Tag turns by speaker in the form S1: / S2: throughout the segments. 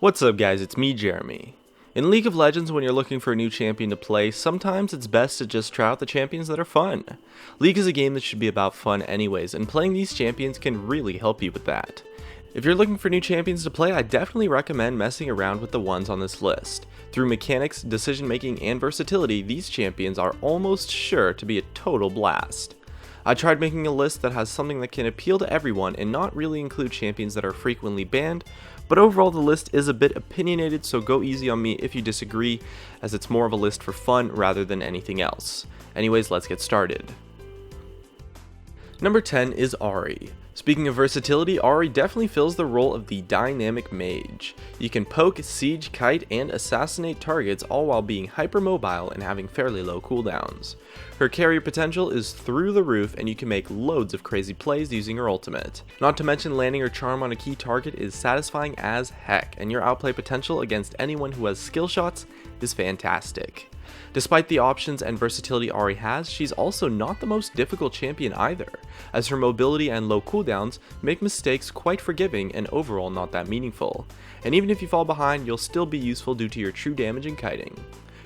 S1: What's up guys, it's me Jeremy. In League of Legends, when you're looking for a new champion to play, sometimes it's best to just try out the champions that are fun. League is a game that should be about fun anyways, and playing these champions can really help you with that. If you're looking for new champions to play, I definitely recommend messing around with the ones on this list. Through mechanics, decision making, and versatility, these champions are almost sure to be a total blast. I tried making a list that has something that can appeal to everyone and not really include champions that are frequently banned, but overall the list is a bit opinionated, so go easy on me if you disagree, as it's more of a list for fun rather than anything else. Anyways, let's get started. Number 10 is Ahri. Speaking of versatility, Ahri definitely fills the role of the dynamic mage. You can poke, siege, kite, and assassinate targets, all while being hypermobile and having fairly low cooldowns. Her carry potential is through the roof, and you can make loads of crazy plays using her ultimate. Not to mention, landing her charm on a key target is satisfying as heck, and your outplay potential against anyone who has skill shots is fantastic. Despite the options and versatility Ahri has, she's also not the most difficult champion either, as her mobility and low cooldowns make mistakes quite forgiving and overall not that meaningful. And even if you fall behind, you'll still be useful due to your true damage and kiting.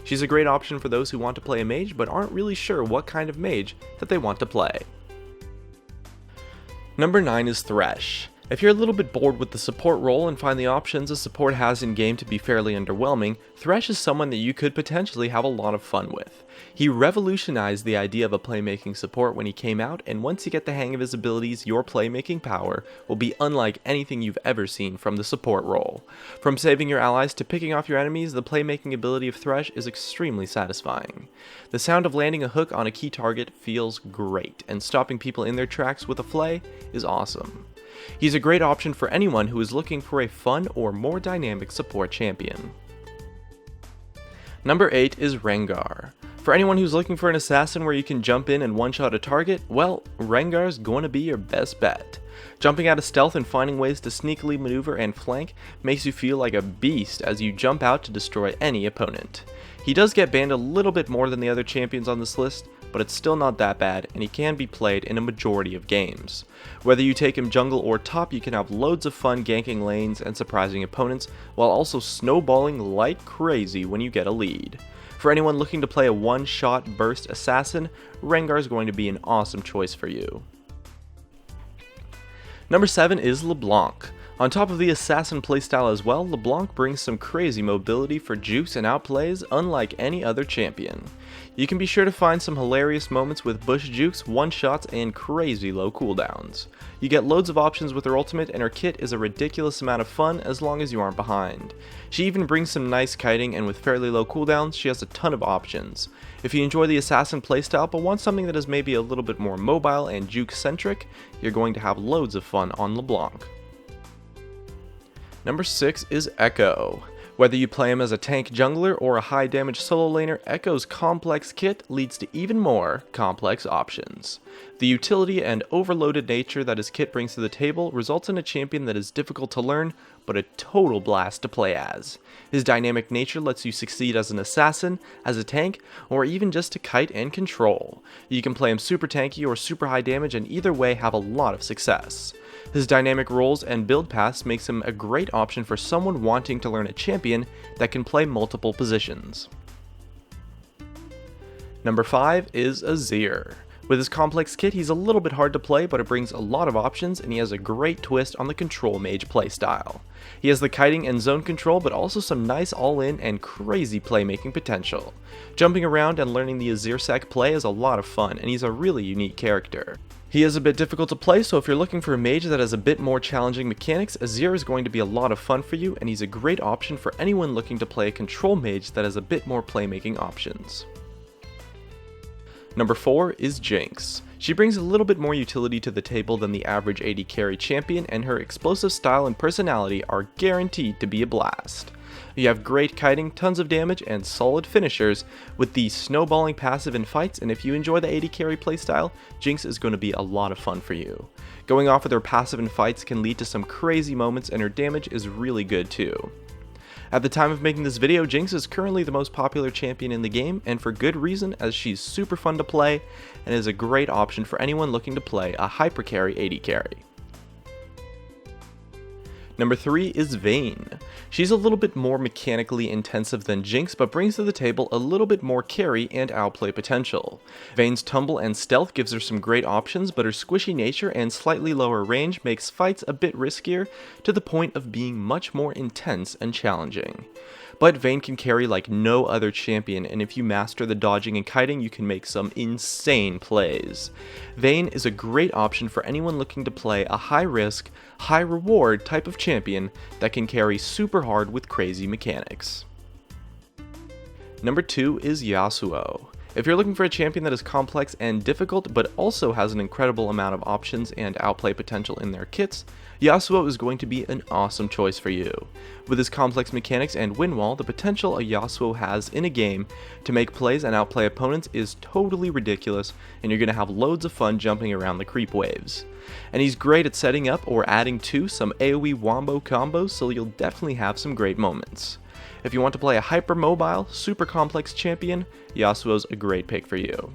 S1: She's a great option for those who want to play a mage but aren't really sure what kind of mage that they want to play. Number 9 is Thresh. If you're a little bit bored with the support role and find the options a support has in game to be fairly underwhelming, Thresh is someone that you could potentially have a lot of fun with. He revolutionized the idea of a playmaking support when he came out, and once you get the hang of his abilities, your playmaking power will be unlike anything you've ever seen from the support role. From saving your allies to picking off your enemies, the playmaking ability of Thresh is extremely satisfying. The sound of landing a hook on a key target feels great, and stopping people in their tracks with a flay is awesome. He's a great option for anyone who is looking for a fun or more dynamic support champion. Number 8 is Rengar. For anyone who's looking for an assassin where you can jump in and one-shot a target, well, Rengar's going to be your best bet. Jumping out of stealth and finding ways to sneakily maneuver and flank makes you feel like a beast as you jump out to destroy any opponent. He does get banned a little bit more than the other champions on this list, but it's still not that bad, and he can be played in a majority of games. Whether you take him jungle or top, you can have loads of fun ganking lanes and surprising opponents, while also snowballing like crazy when you get a lead. For anyone looking to play a one-shot burst assassin, Rengar is going to be an awesome choice for you. Number 7 is Leblanc. On top of the assassin playstyle as well, Leblanc brings some crazy mobility for jukes and outplays unlike any other champion. You can be sure to find some hilarious moments with bush jukes, one-shots, and crazy low cooldowns. You get loads of options with her ultimate, and her kit is a ridiculous amount of fun as long as you aren't behind. She even brings some nice kiting, and with fairly low cooldowns, she has a ton of options. If you enjoy the assassin playstyle but want something that is maybe a little bit more mobile and juke-centric, you're going to have loads of fun on Leblanc. Number 6 is Ekko. Whether you play him as a tank jungler or a high damage solo laner, Ekko's complex kit leads to even more complex options. The utility and overloaded nature that his kit brings to the table results in a champion that is difficult to learn, but a total blast to play as. His dynamic nature lets you succeed as an assassin, as a tank, or even just to kite and control. You can play him super tanky or super high damage, and either way have a lot of success. His dynamic roles and build paths makes him a great option for someone wanting to learn a champion that can play multiple positions. Number 5 is Azir. With his complex kit, he's a little bit hard to play, but it brings a lot of options, and he has a great twist on the control mage playstyle. He has the kiting and zone control, but also some nice all-in and crazy playmaking potential. Jumping around and learning the Azir sec play is a lot of fun, and he's a really unique character. He is a bit difficult to play, so if you're looking for a mage that has a bit more challenging mechanics, Azir is going to be a lot of fun for you, and he's a great option for anyone looking to play a control mage that has a bit more playmaking options. Number 4 is Jinx. She brings a little bit more utility to the table than the average AD carry champion, and her explosive style and personality are guaranteed to be a blast. You have great kiting, tons of damage, and solid finishers with the snowballing passive in fights, and if you enjoy the AD carry playstyle, Jinx is going to be a lot of fun for you. Going off with her passive in fights can lead to some crazy moments, and her damage is really good too. At the time of making this video, Jinx is currently the most popular champion in the game, and for good reason, as she's super fun to play and is a great option for anyone looking to play a hyper carry AD carry. Number 3 is Vayne. She's a little bit more mechanically intensive than Jinx, but brings to the table a little bit more carry and outplay potential. Vayne's tumble and stealth gives her some great options, but her squishy nature and slightly lower range makes fights a bit riskier, to the point of being much more intense and challenging. But Vayne can carry like no other champion, and if you master the dodging and kiting, you can make some insane plays. Vayne is a great option for anyone looking to play a high risk, high reward type of champion that can carry super hard with crazy mechanics. Number 2 is Yasuo. If you're looking for a champion that is complex and difficult, but also has an incredible amount of options and outplay potential in their kits, Yasuo is going to be an awesome choice for you. With his complex mechanics and win wall, the potential a Yasuo has in a game to make plays and outplay opponents is totally ridiculous, and you're going to have loads of fun jumping around the creep waves. And he's great at setting up or adding to some AoE wombo combos, so you'll definitely have some great moments. If you want to play a hyper-mobile, super complex champion, Yasuo's a great pick for you.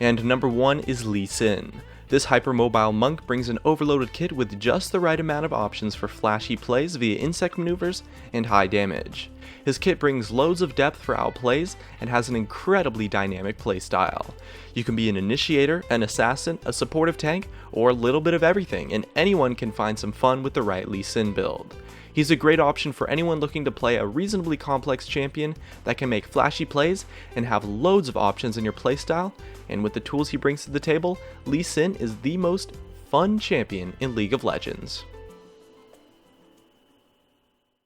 S1: And number 1 is Lee Sin. This hyper-mobile monk brings an overloaded kit with just the right amount of options for flashy plays via insect maneuvers and high damage. His kit brings loads of depth for outplays and has an incredibly dynamic playstyle. You can be an initiator, an assassin, a supportive tank, or a little bit of everything, and anyone can find some fun with the right Lee Sin build. He's a great option for anyone looking to play a reasonably complex champion that can make flashy plays and have loads of options in your playstyle, and with the tools he brings to the table, Lee Sin is the most fun champion in League of Legends.